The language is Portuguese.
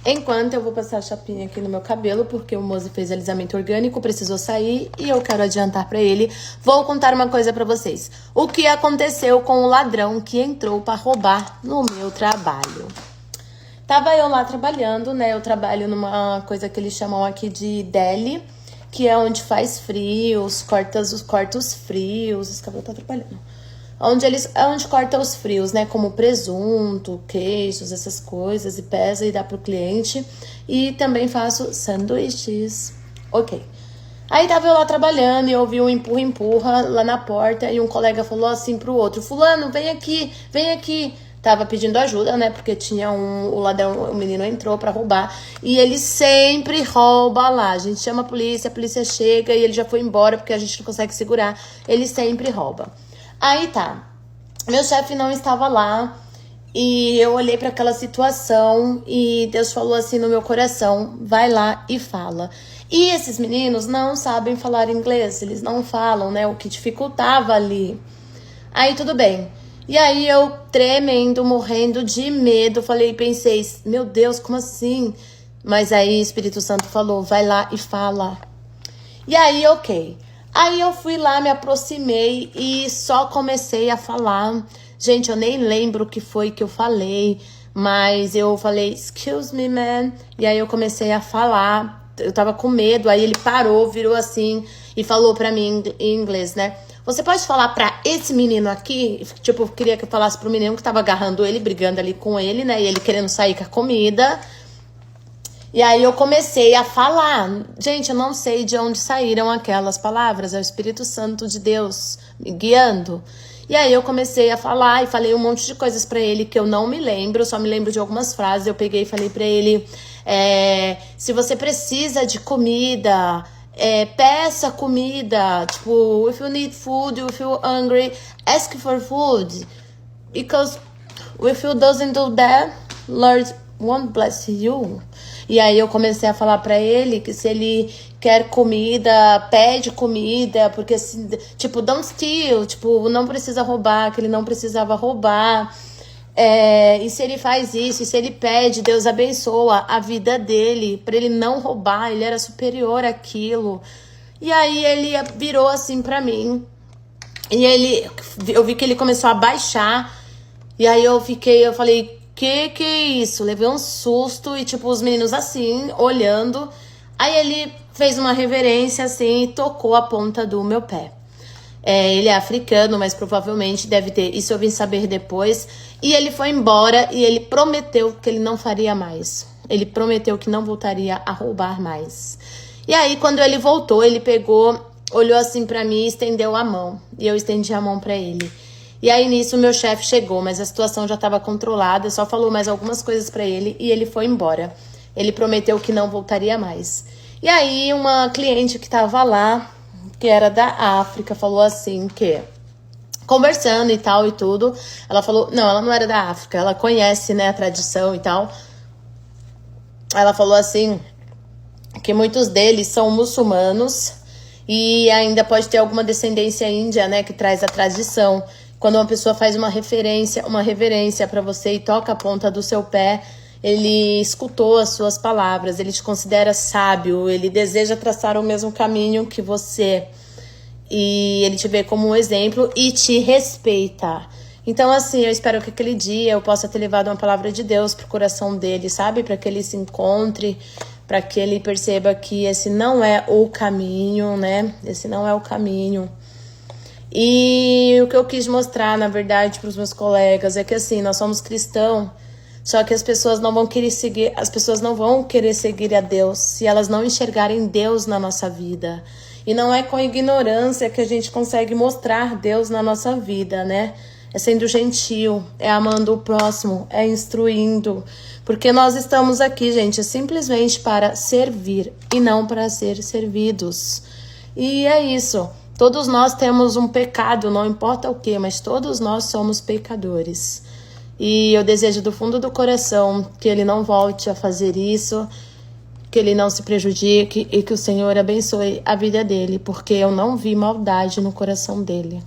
Enquanto eu vou passar a chapinha aqui no meu cabelo, porque o Mozi fez alisamento orgânico, precisou sair e eu quero adiantar pra ele. Vou contar uma coisa pra vocês. O que aconteceu com o ladrão que entrou pra roubar no meu trabalho? Tava eu lá trabalhando, né? Eu trabalho numa coisa que eles chamam aqui de deli, que é onde faz frios, corta os frios. Esse cabelo tá atrapalhando. Onde corta os frios, né? Como presunto, queijos, essas coisas, e pesa e dá pro cliente. E também faço sanduíches. Ok. Aí tava eu lá trabalhando e eu ouvi um empurra-empurra lá na porta. E um colega falou assim pro outro: fulano, vem aqui, vem aqui. Tava pedindo ajuda, né? Porque tinha o ladrão, o menino entrou pra roubar. E ele sempre rouba lá. A gente chama a polícia chega e ele já foi embora porque a gente não consegue segurar. Ele sempre rouba. Aí tá, meu chefe não estava lá e eu olhei para aquela situação e Deus falou assim no meu coração: vai lá e fala. E esses meninos não sabem falar inglês, eles não falam, né, o que dificultava ali. Aí tudo bem. E aí eu tremendo, morrendo de medo, pensei, meu Deus, como assim? Mas aí o Espírito Santo falou: vai lá e fala. E aí, ok. Aí eu fui lá, me aproximei e só comecei a falar. Gente, eu nem lembro o que foi que eu falei, mas eu falei, excuse me, man. E aí eu comecei a falar, eu tava com medo, aí ele parou, virou assim e falou pra mim em inglês, né? Você pode falar pra esse menino aqui? Tipo, eu queria que eu falasse pro menino que tava agarrando ele, brigando ali com ele, né? E ele querendo sair com a comida. E aí eu comecei a falar. Gente, eu não sei de onde saíram aquelas palavras. É o Espírito Santo de Deus me guiando. E aí eu comecei a falar e falei um monte de coisas pra ele que eu não me lembro. Só me lembro de algumas frases. Eu peguei e falei pra ele: se você precisa de comida, peça comida. Tipo, if you need food, if you're hungry, ask for food. Because if you doesn't do that, Lord won't bless you. E aí eu comecei a falar pra ele que se ele quer comida, pede comida, porque assim, tipo, don't steal, tipo, não precisa roubar, que ele não precisava roubar. E se ele faz isso, e se ele pede, Deus abençoa a vida dele, pra ele não roubar, ele era superior àquilo. E aí ele virou assim pra mim, e eu vi que ele começou a baixar, e aí eu falei, que é isso? Levei um susto e, tipo, os meninos assim, olhando. Aí ele fez uma reverência, assim, e tocou a ponta do meu pé. Ele é africano, mas provavelmente deve ter. Isso eu vim saber depois. E ele foi embora e ele prometeu que ele não faria mais. Ele prometeu que não voltaria a roubar mais. E aí, quando ele voltou, ele pegou, olhou assim pra mim e estendeu a mão. E eu estendi a mão pra ele. E aí, nisso, o meu chefe chegou, mas a situação já estava controlada, só falou mais algumas coisas pra ele e ele foi embora. Ele prometeu que não voltaria mais. E aí, uma cliente que tava lá, que era da África, falou assim, que conversando e tal e tudo, ela falou, não, ela não era da África, ela conhece, né, a tradição e tal. Ela falou assim, que muitos deles são muçulmanos e ainda pode ter alguma descendência índia, né, que traz a tradição. Quando uma pessoa faz uma reverência para você e toca a ponta do seu pé, ele escutou as suas palavras, ele te considera sábio, ele deseja traçar o mesmo caminho que você. E ele te vê como um exemplo e te respeita. Então, assim, eu espero que aquele dia eu possa ter levado uma palavra de Deus pro coração dele, sabe? Para que ele se encontre, para que ele perceba que esse não é o caminho, né? Esse não é o caminho. E o que eu quis mostrar, na verdade, para os meus colegas é que, assim, nós somos cristãos, só que as pessoas não vão querer seguir a Deus se elas não enxergarem Deus na nossa vida. E não é com ignorância que a gente consegue mostrar Deus na nossa vida, né? É sendo gentil, é amando o próximo, é instruindo. Porque nós estamos aqui, gente, simplesmente para servir e não para ser servidos. E é isso. Todos nós temos um pecado, não importa o que, mas todos nós somos pecadores. E eu desejo do fundo do coração que ele não volte a fazer isso, que ele não se prejudique e que o Senhor abençoe a vida dele, porque eu não vi maldade no coração dele.